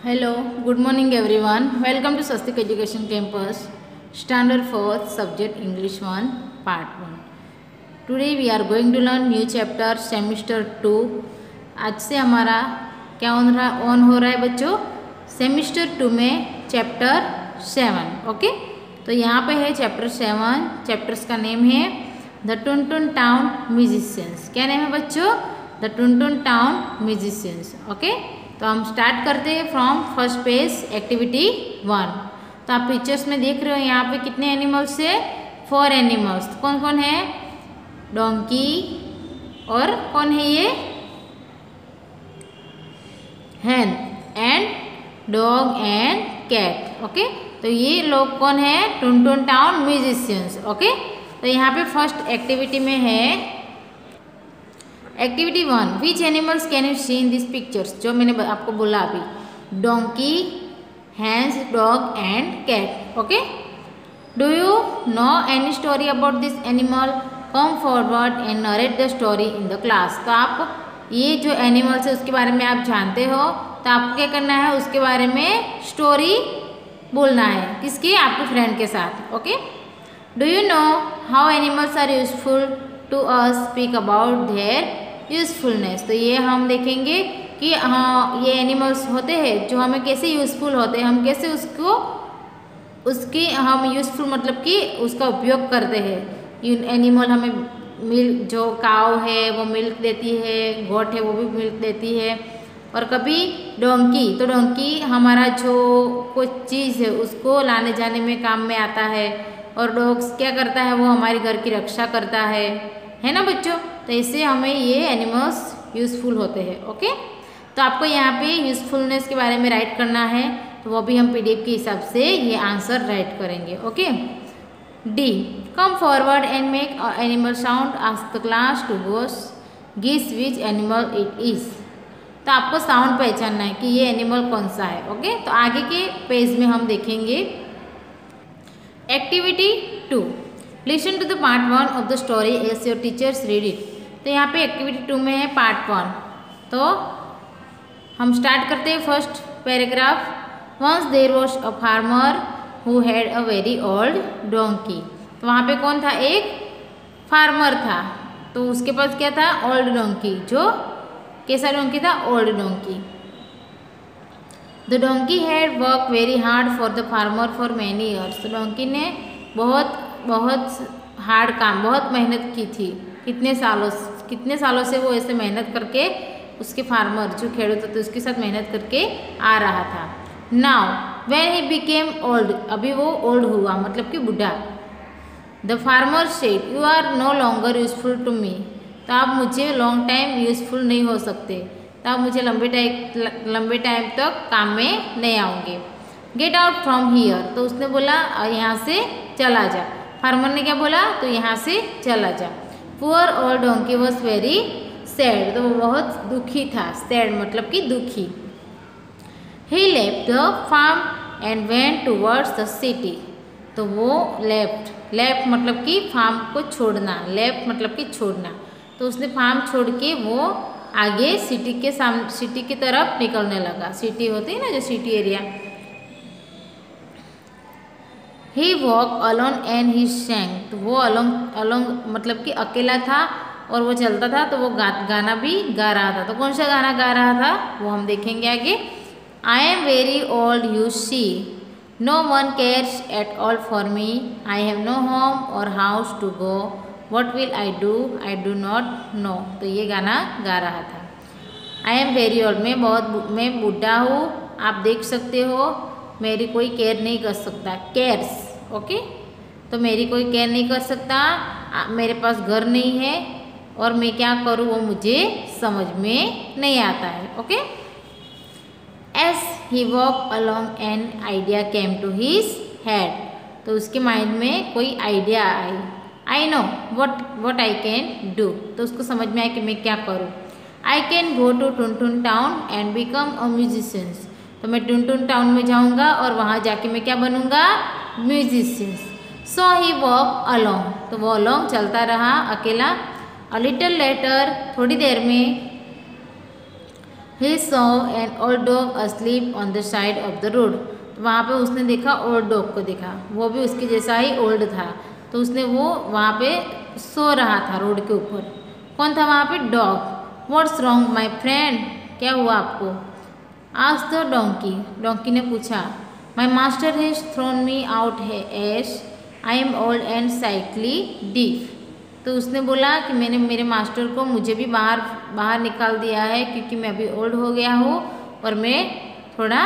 Hello, good morning everyone. Welcome to Swastik Education Campus, Standard 4th Subject English 1, Part 1. Today we are going to learn new chapter Semester 2. आज से हमारा क्या on हो रहा है बच्चों? सेमिस्टर 2 में चैप्टर 7. ओके, तो यहाँ पे है चैप्टर 7. चैप्टर्स का नेम है द टुनटुन टाउन म्यूजिशियंस. क्या नेम है बच्चों? The Tuntun town musicians. Okay, तो हम स्टार्ट करते हैं फ्रॉम फर्स्ट पेज एक्टिविटी 1. तो आप पिक्चर्स में देख रहे हो यहाँ पे कितने एनिमल्स है? 4 एनिमल्स. कौन कौन है? डोंकी और कौन है ये? Hen and dog and cat. Okay, तो ये लोग कौन है? Tuntun town musicians. ओके, तो यहाँ पे फर्स्ट एक्टिविटी में है activity 1. Which animals can you see in this pictures? जो मैंने आपको बोला अभी, donkey, hens, dog and cat. Okay, do you know any story about this animal? Come forward and narrate the story in the class. तो आप ये जो animals है उसके बारे में आप जानते हो, तो आपको क्या करना है? उसके बारे में स्टोरी बोलना है. किसकी? आपके फ्रेंड के साथ. Okay, do you know how animals are useful to us? Speak about their usefulness. तो ये हम देखेंगे कि हाँ, ये एनिमल्स होते हैं जो हमें कैसे यूजफुल होते हैं, हम कैसे उसकी हम यूजफुल मतलब कि उसका उपयोग करते हैं. एनिमल हमें मिल्क, जो काव है वो मिल्क देती है, गोट है वो भी मिल्क देती है. और कभी डोंकी, तो डोंकी हमारा जो कोई चीज़ है उसको लाने जाने में काम में आता है. और डॉग्स क्या करता है? वो हमारे घर की रक्षा करता है ना बच्चों? तो इससे हमें ये एनिमल्स यूज़फुल होते हैं. ओके, तो आपको यहाँ पे यूज़फुलनेस के बारे में राइट करना है, तो वो भी हम पीडीएफ के हिसाब से ये आंसर राइट करेंगे. Okay, D. Come forward and make animal sound. Ask the class to guess which animal it is. तो आपको साउंड पहचानना है कि ये एनिमल कौन सा है. ओके, तो आगे के पेज में हम देखेंगे activity 2. Listen to the part 1 of the story as your teachers read it. तो यहाँ पे एक्टिविटी 2 में है पार्ट 1. तो हम स्टार्ट करते हैं first paragraph. Once there was a farmer who had a very old donkey. तो वहाँ पे कौन था? एक फार्मर था, तो उसके पास क्या था? Old donkey. जो कैसा डोंकी था? Old donkey. The donkey had work very hard for the farmer for many years. तो डोंकी ने बहुत हार्ड काम, बहुत मेहनत की थी. कितने सालों से वो ऐसे मेहनत करके उसके फार्मर जो खेडूत थे उसके साथ मेहनत करके आ रहा था. Now when he became old, अभी वो ओल्ड हुआ मतलब कि बुढ़ा. The farmer said you are no longer useful to me. तो आप मुझे लॉन्ग टाइम यूजफुल नहीं हो सकते, तो आप मुझे लंबे टाइम तक काम में नहीं आओगे. Get out from here. तो उसने बोला यहाँ से चला जा. फार्मर ने क्या बोला? तो यहाँ से चला जा. Poor old donkey was very sad. तो वो बहुत दुखी था. सैड मतलब कि दुखी. He left the farm and went towards the city. तो वो लेफ्ट मतलब कि फार्म को छोड़ना, लेफ्ट मतलब कि छोड़ना. तो उसने फार्म छोड़ के वो आगे सिटी की तरफ निकलने लगा. सिटी होती है ना, जो city area. He walk alone and he सैंग. तो वो अलोंग मतलब कि अकेला था और वो चलता था, तो वो गाना भी गा रहा था. तो कौन सा गाना गा रहा था वो हम देखेंगे आगे. I am very old you see, no one cares at all for me, I have no home or house to go, what will I do not know. तो ये गाना गा रहा था. आई एम वेरी ओल्ड, मैं बूढ़ा हूँ, आप देख सकते हो, मेरी कोई केयर नहीं कर सकता. केयर्स. ओके, तो मेरी कोई केयर नहीं कर सकता, मेरे पास घर नहीं है और मैं क्या करूँ वो मुझे समझ में नहीं आता है. Okay, as he walk along an idea came to his head. तो उसके माइंड में कोई आइडिया आई. I know what I can do. तो उसको समझ में आया कि मैं क्या करूँ. I can go to Tuntun town and become a musicians. तो मैं टुनटुन टाउन में जाऊंगा और वहाँ जाके मैं क्या बनूंगा? म्यूजिशियंस. सो ही वॉक अलोंग. तो वो अलोंग चलता रहा अकेला. अ लिटल लेटर, थोड़ी देर में, He saw an old dog asleep on the side of the road. तो वहाँ पे उसने देखा ओल्ड डॉग को देखा, वो भी उसके जैसा ही ओल्ड था, तो उसने वो वहाँ पे सो रहा था रोड के ऊपर। कौन था वहाँ पे? Dog. What's wrong my friend, क्या हुआ आपको? आस्क्ड द डोंकी, डोंकी ने पूछा। My master has thrown me out as I am old and sickly deaf. तो उसने बोला कि मैंने मेरे मास्टर को मुझे भी बाहर निकाल दिया है, क्योंकि मैं अभी ओल्ड हो गया हूँ और मैं थोड़ा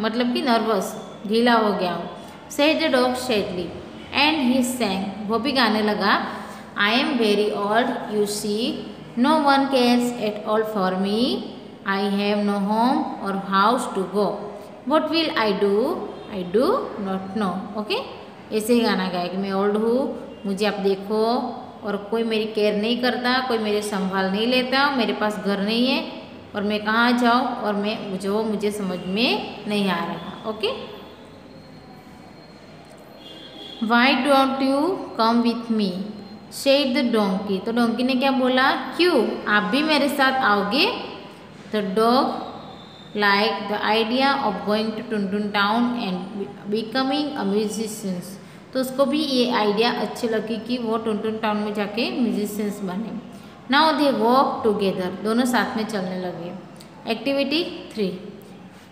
मतलब कि नर्वस, ढीला हो गया हूँ। Said the dog sadly and he sang, वो भी गाने लगा। I am very old you see, no one cares at all for me, I have no home or house to go, what will I do not know. Okay, ऐसे ही गाना गाया कि मैं ओल्ड हूँ, मुझे आप देखो और कोई मेरी केयर नहीं करता, कोई मेरे संभाल नहीं लेता, मेरे पास घर नहीं है और मैं कहाँ जाऊँ और मुझे समझ में नहीं आ रहा। Okay, why don't you come with me said the donkey. तो डोंकी ने क्या बोला? क्यों, आप भी मेरे साथ आओगे? The dog like the idea of going to Tuntun town and becoming a musician. तो उसको भी ये आइडिया अच्छी लगी कि वो टुनटुन टाउन में जाके म्यूजिशियंस बने। नाउ दे वॉक टुगेदर, दोनों साथ में चलने लगे। Activity 3,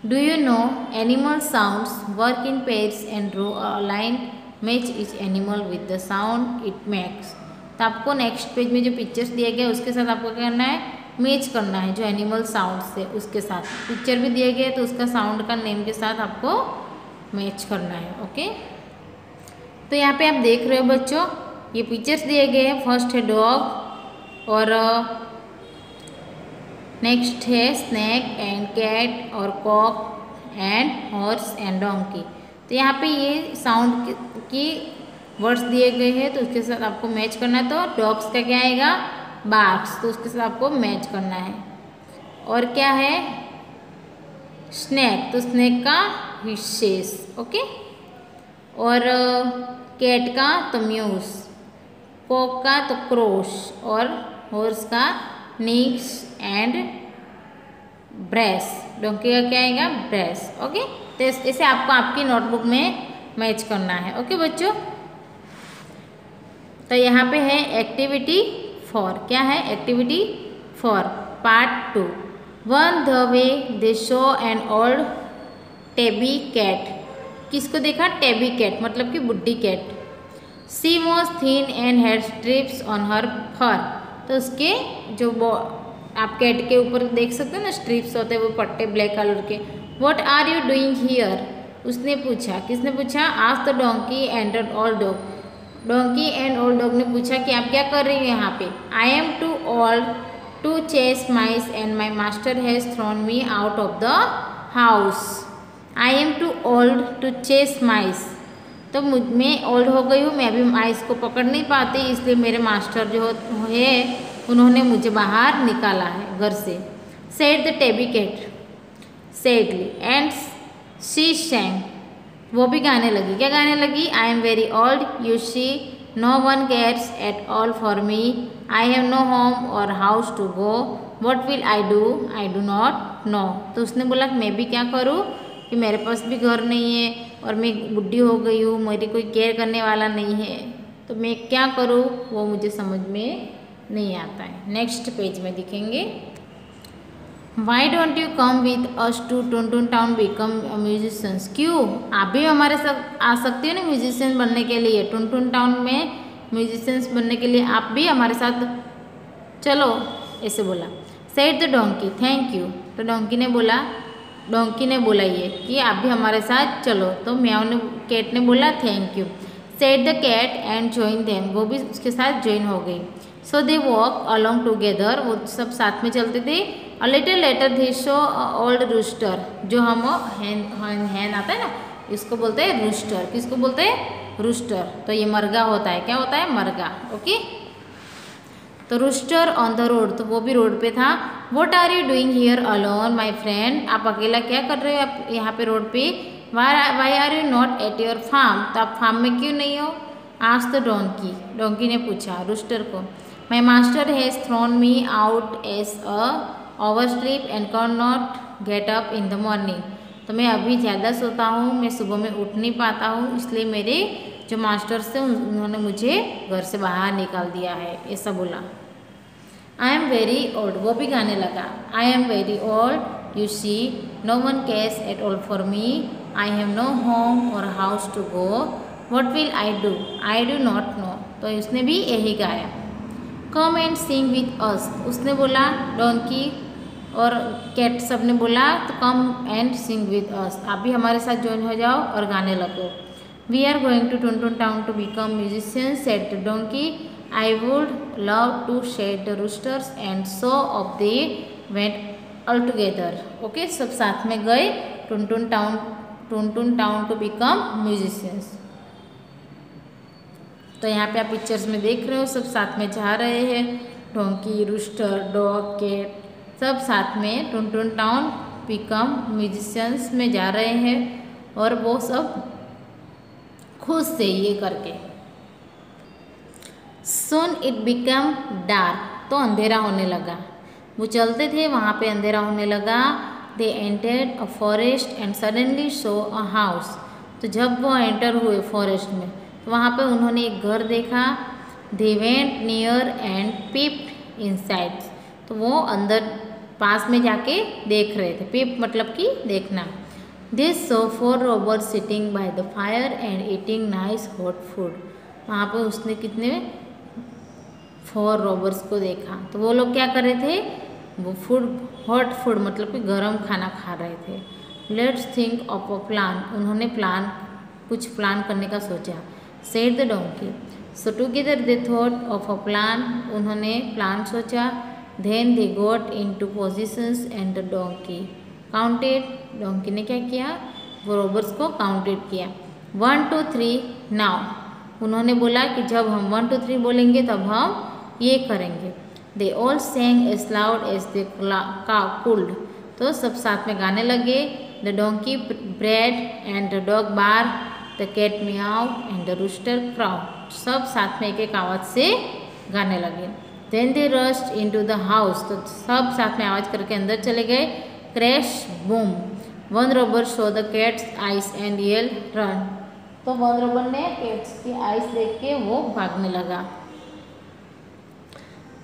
do you no animal sounds work in pairs and draw a line, match etch animal with the sound it makes. तो आपको नेक्स्ट पेज में जो पिक्चर्स दिए गए उसके साथ आपको क्या करना है? मैच करना है जो एनिमल साउंड से, उसके साथ पिक्चर भी दिए गए तो उसका साउंड का नेम के साथ आपको मैच करना है। ओके, तो यहाँ पे आप देख रहे हो बच्चों, ये पिक्चर्स दिए गए हैं। फर्स्ट है डॉग और नेक्स्ट है स्नैक एंड कैट और cock and horse and donkey. तो यहाँ पे ये साउंड की वर्ड्स दिए गए हैं तो उसके साथ आपको मैच करना है। तो डॉग्स का क्या आएगा? बार्क्स, तो उसके साथ आपको मैच करना है। और क्या है? स्नैक, तो स्नैक का हिस्सेस। ओके, और कैट का तो म्यूस, कॉक का तो क्रोश और हॉर्स का नीक्स एंड ब्रेस, डोंकी का क्या आएगा? ब्रेस। ओके, तो इसे आपको आपकी नोटबुक में मैच करना है। ओके बच्चों, तो यहाँ पे है एक्टिविटी 4। क्या है? Activity 4 part 2। On the way they saw an old tabby cat. किसको देखा? टेबी कैट मतलब कि बुड्ढी cat. She was thin and had stripes on her fur. तो उसके जो आप कैट के ऊपर देख सकते हो ना, स्ट्रिप्स होते हैं वो पट्टे ब्लैक कलर के। What are you doing here? उसने पूछा। किसने पूछा? Asked the donkey and the old dog. Donkey and old dog ने पूछा कि आप क्या कर रही हो यहाँ पे? I am too old to chase mice and my master has thrown me out of the house. I am too old to chase mice, तो मैं ओल्ड हो गई हूँ, मैं अभी माइस को पकड़ नहीं पाती, इसलिए मेरे मास्टर जो है उन्होंने मुझे बाहर निकाला है घर से। Said the tabby cat sadly and she sang, वो भी गाने लगी। क्या गाने लगी? I am very old you see, no one cares at all for me, I have no home or house to go, what will I do not know. तो उसने बोला कि मैं भी क्या करूँ कि मेरे पास भी घर नहीं है और मैं बुढ़ी हो गई हूँ, मेरी कोई केयर करने वाला नहीं है, तो मैं क्या करूँ वो मुझे समझ में नहीं आता है। नेक्स्ट पेज में दिखेंगे। Why don't you come with us to Tuntun town become musicians. क्यों, आप भी हमारे साथ आ सकते हो ना म्यूजिशियन बनने के लिए। टुनटुन टाउन में म्यूजिशियंस बनने के लिए आप भी हमारे साथ चलो, ऐसे बोला। Said the donkey thank you. तो डोंकी ने बोला ये कि आप भी हमारे साथ चलो। तो कैट ने बोला thank you. Said the cat and join them, वो भी उसके साथ ज्वाइन हो गई। So they walk along together, वो सब साथ में चलते थे। A little later they show old rooster, जो हम हैन आता है ना, इसको बोलते हैं रूस्टर। किसको बोलते हैं? रूस्टर। तो ये मरगा होता है। क्या होता है? मरगा। ओके, तो रूस्टर ऑन द रोड, तो वो भी रोड पे था। What are you doing here alone my friend, आप अकेला क्या कर रहे हो आप यहाँ पे रोड पे? Why are you not at your farm, तो आप फार्म में क्यों नहीं हो? आस्क्ड द डोंकी, डोंकी ने पूछा रूस्टर को। My master has thrown me out as a over sleep and can not get up in the morning. तो मैं अभी ज़्यादा सोता हूँ, मैं सुबह में उठ नहीं पाता हूँ, इसलिए मेरे जो मास्टर्स थे उन्होंने मुझे घर से बाहर निकाल दिया है, ऐसा बोला। आई एम वेरी ओल्ड, वो भी गाने लगा। I am very old, you see, no one cares at all for me, I have no home or house to go, what will I do, I do not know. तो उसने भी यही गाया। Come and Singh with us, उसने बोला, donkey और cat सब ने बोला तो come and Singh with us, आप भी हमारे साथ ज्वाइन हो जाओ और गाने लगो। We are going to Tuntun town to become musicians, said the donkey, I would love to shed the roosters and so off they went all together. Okay, सब साथ में गए Tuntun town to become musicians. तो यहाँ पे आप pictures में देख रहे हो, सब साथ में जा रहे हैं, डोंकी, रूस्टर, डॉग, कैट सब साथ में टुनटुन टाउन बिकम म्यूजिशियंस में जा रहे हैं और वो सब खुश थे ये करके। Soon it became dark, तो अंधेरा होने लगा। वो चलते थे, वहाँ पे अंधेरा होने लगा। They entered a forest and suddenly saw a house, तो जब वो एंटर हुए फॉरेस्ट में तो वहाँ पे उन्होंने एक घर देखा। They went near and peeped inside, तो वो अंदर पास में जाके देख रहे थे। पीप मतलब कि देखना। This saw 4 robbers sitting by the fire and eating nice hot food, वहाँ पे उसने कितने 4 रॉबर्स को देखा। तो वो लोग क्या कर रहे थे, वो हॉट फूड मतलब कि गर्म खाना खा रहे थे। Let's think of a plan, उन्होंने कुछ प्लान करने का सोचा। Said the donkey, so together they thought of a plan, उन्होंने प्लान सोचा। Then they got into positions and the donkey counted, donkey ने क्या किया, वो रॉबर्स को काउंटेड किया। 1 2 3 नाउ, उन्होंने बोला कि जब हम 1 2 3 बोलेंगे तब हम ये करेंगे। They all sang as loud as they could, तो सब साथ में गाने लगे। The donkey brayed and the dog bark, the cat miaow and the rooster crow, सब साथ में एक एक आवाज़ से गाने लगे। Then they rushed into the house, तो सब साथ में आवाज़ करके अंदर चले गए। Crash boom, 1 robber saw the cat's eyes and yell run, तो 1 रॉबर ने कैट्स की आइज देख के वो भागने लगा।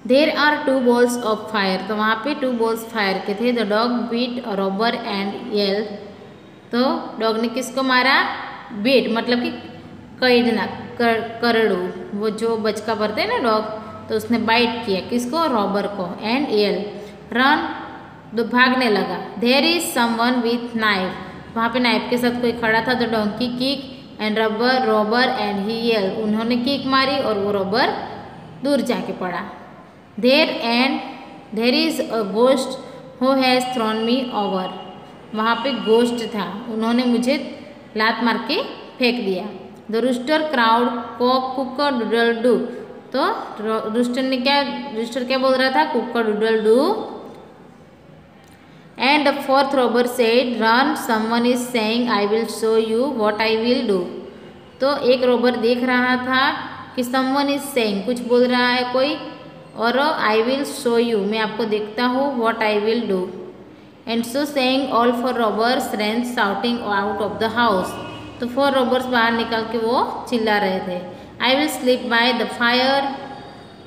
There are 2 balls of fire, तो वहाँ पे 2 balls फायर के थे। The dog beat a robber and yell, तो डॉग ने किसको मारा, बीट मतलब कि कैदना करड़ू, वो जो बचका भरते हैं ना डॉग, तो उसने बाइट किया किसको, रॉबर को। एंड येल रन, तो भागने लगा। There is someone with knife, वहाँ पे नाइफ के साथ कोई खड़ा था। तो donkey kick and robber and he yell, उन्होंने किक मारी और वो रॉबर दूर जाके पड़ा। There is a ghost who has thrown me over, वहाँ पे गोस्ट था, उन्होंने मुझे लात मार के फेंक दिया। The rooster crowed cock cooker doodle doo, तो रूस्टर क्या बोल रहा था, cooker doodle doo. And the 4th robber said run, someone is saying I will show you what I will do, तो एक रॉबर देख रहा था कि समवन इज सेइंग, कुछ बोल रहा है कोई, और आई विल शो यू, मैं आपको देखता हूँ, what I will do. And so saying all 4 robbers ran shouting out of the house, तो 4 रॉबर्स बाहर निकल के वो चिल्ला रहे थे। I will sleep by the fire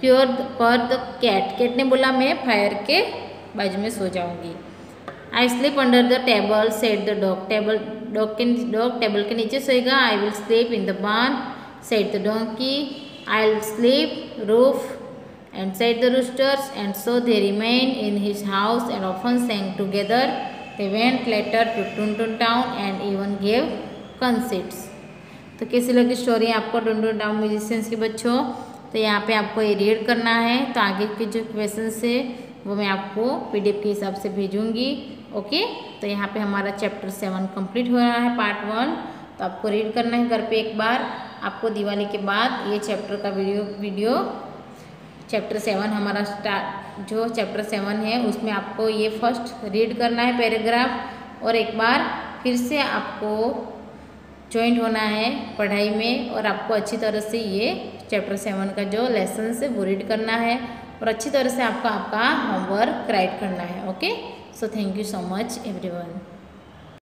पर द कैट ने बोला मैं फायर के बाजू में सो जाऊंगी। I sleep under the table said the dog, dog table के नीचे सोएगा। I will sleep in the barn said the donkey, I will sleep roof and said the roosters, and so they remained in his house and often sang together. They went later to Tuntun town and even gave concerts. तो कैसी लगी story आपको Tuntun town musicians के बच्चों? तो यहाँ पे आपको ये रीड करना है, तो आगे के जो क्वेश्चंस है वो मैं आपको PDF के हिसाब से भेजूँगी। ओके, तो यहाँ पे हमारा चैप्टर 7 कंप्लीट हो रहा है, पार्ट 1, तो आपको रीड करना है घर पे एक बार। आपको दिवाली के बाद ये चैप्टर का वीडियो चैप्टर 7 हमारा जो चैप्टर 7 है उसमें आपको ये फर्स्ट रीड करना है पैराग्राफ, और एक बार फिर से आपको ज्वाइंट होना है पढ़ाई में, और आपको अच्छी तरह से ये चैप्टर 7 का जो लेसन है वो रीड करना है। और अच्छी तरह से आपका होमवर्क राइट करना है। Okay, so thank you so much everyone.